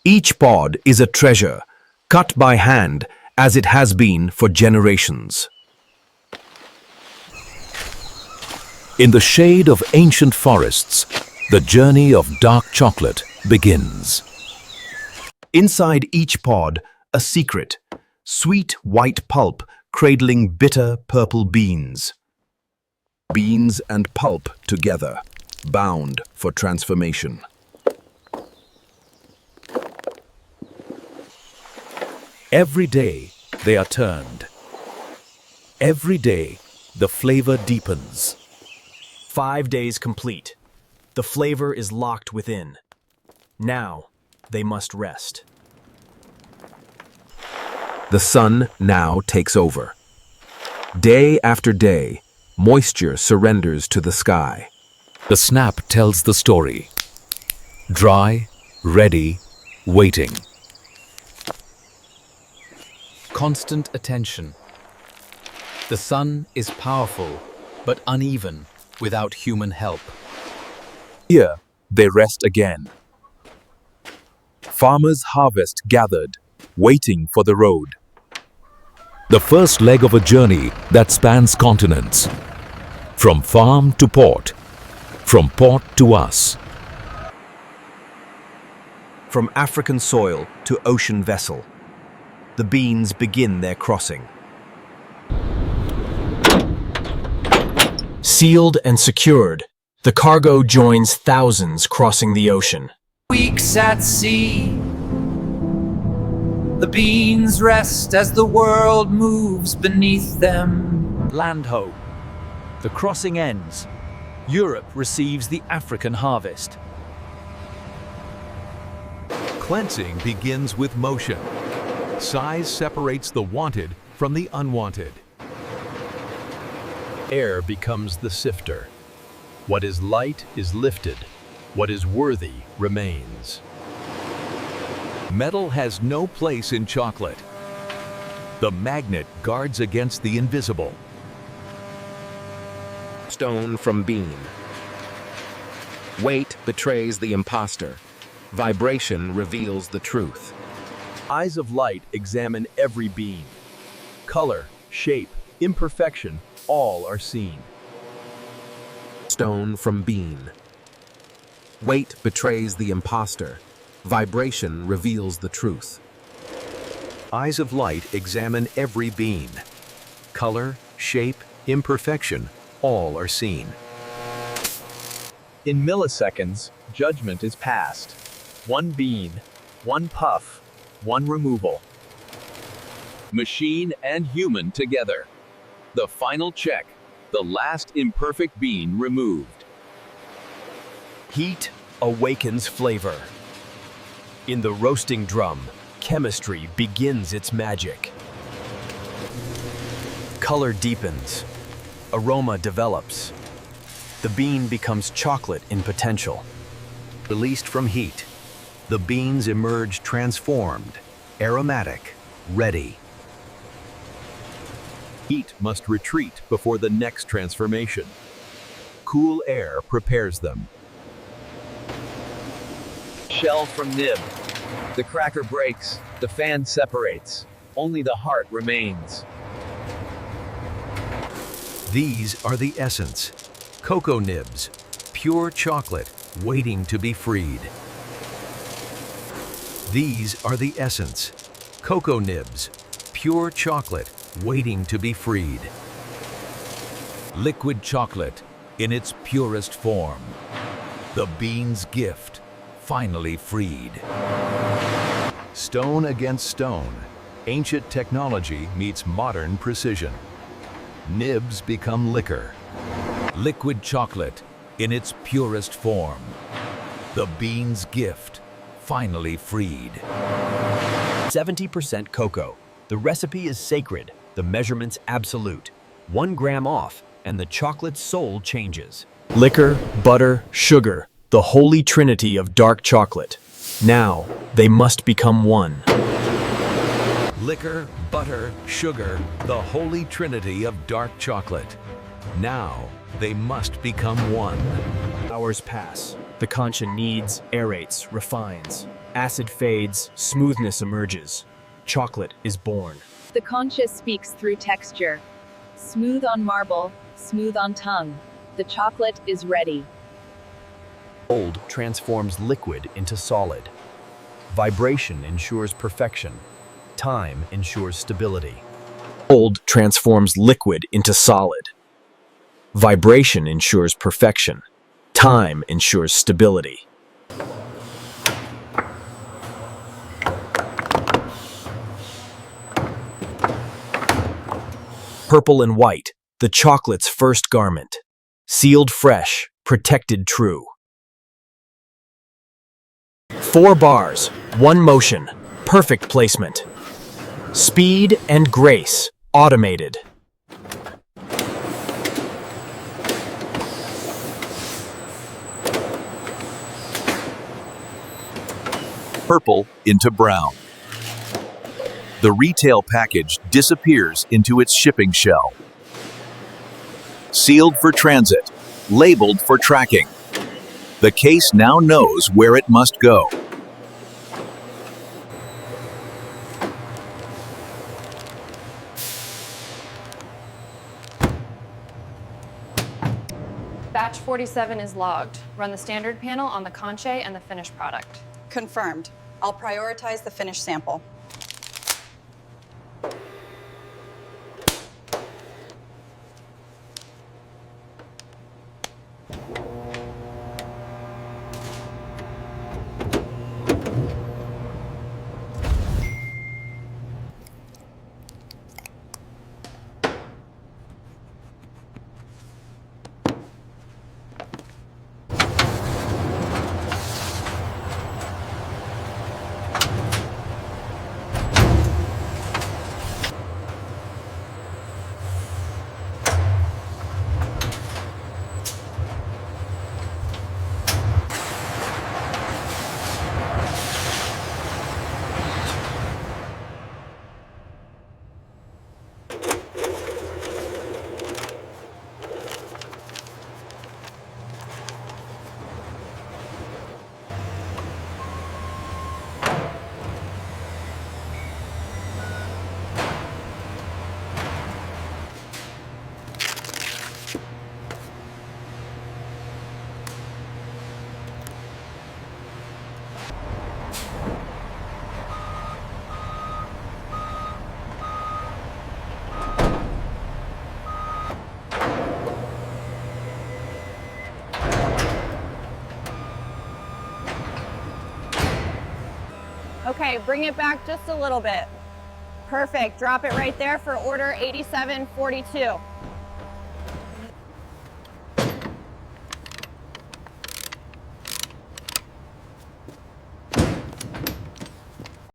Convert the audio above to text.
Each pod is a treasure, cut by hand as it has been for generations. In the shade of ancient forests, the journey of dark chocolate begins. Inside each pod, a secret, sweet white pulp cradling bitter purple beans. Beans and pulp together, bound for transformation. Every day they are turned. Every day the flavor deepens. 5 days complete. The flavor is locked within. Now they must rest. The sun now takes over. Day after day, moisture surrenders to the sky. The snap tells the story. Dry, ready, waiting. Constant attention. The sun is powerful, but uneven without human help. Here, they rest again. Farmers' harvest gathered, waiting for the road. The first leg of a journey that spans continents. From farm to port, from port to us. From African soil to ocean vessel, the beans begin their crossing. Sealed and secured, the cargo joins thousands crossing the ocean. Weeks at sea, the beans rest as the world moves beneath them. Land ho. The crossing ends. Europe receives the African harvest. Cleansing begins with motion. Size separates the wanted from the unwanted. Air becomes the sifter. What is light is lifted. What is worthy remains. Metal has no place in chocolate. The magnet guards against the invisible. Stone from bean. Weight betrays the imposter. Vibration reveals the truth. Eyes of light examine every bean. Color, shape, imperfection, all are seen. Stone from bean. Weight betrays the imposter. Vibration reveals the truth. Eyes of light examine every bean. Color, shape, imperfection, all are seen. In milliseconds, judgment is passed. One bean, one puff, one removal. Machine and human together. The final check, the last imperfect bean removed. Heat awakens flavor. In the roasting drum, chemistry begins its magic. Color deepens. Aroma develops. The bean becomes chocolate in potential. Released from heat, the beans emerge transformed, aromatic, ready. Heat must retreat before the next transformation. Cool air prepares them. Shell from nib. The cracker breaks, the fan separates. Only the heart remains. These are the essence. Cocoa nibs, pure chocolate, waiting to be freed. These are the essence. Cocoa nibs, pure chocolate, waiting to be freed. Liquid chocolate in its purest form. The bean's gift, finally freed. Stone against stone. Ancient technology meets modern precision. Nibs become liquor. Liquid chocolate in its purest form. The bean's gift, finally freed. 70% cocoa. The recipe is sacred, the measurement's absolute. 1 gram off, and the chocolate's soul changes. Liquor, butter, sugar, the holy trinity of dark chocolate. Now, they must become one. Liquor, butter, sugar, the holy trinity of dark chocolate. Now, they must become one. Hours pass. The concha kneads, aerates, refines. Acid fades, smoothness emerges. Chocolate is born. The concha speaks through texture. Smooth on marble, smooth on tongue. The chocolate is ready. Gold transforms liquid into solid. Vibration ensures perfection. Time ensures stability. Gold transforms liquid into solid. Vibration ensures perfection. Time ensures stability. Purple and white, the chocolate's first garment. Sealed fresh, protected true. 4 bars, 1 motion, perfect placement. Speed and grace, automated. Purple into brown. The retail package disappears into its shipping shell. Sealed for transit, labeled for tracking. The case now knows where it must go. Batch 47 is logged. Run the standard panel on the conche and the finished product. Confirmed. I'll prioritize the finished sample. Okay, bring it back just a little bit. Perfect, drop it right there for order 8742.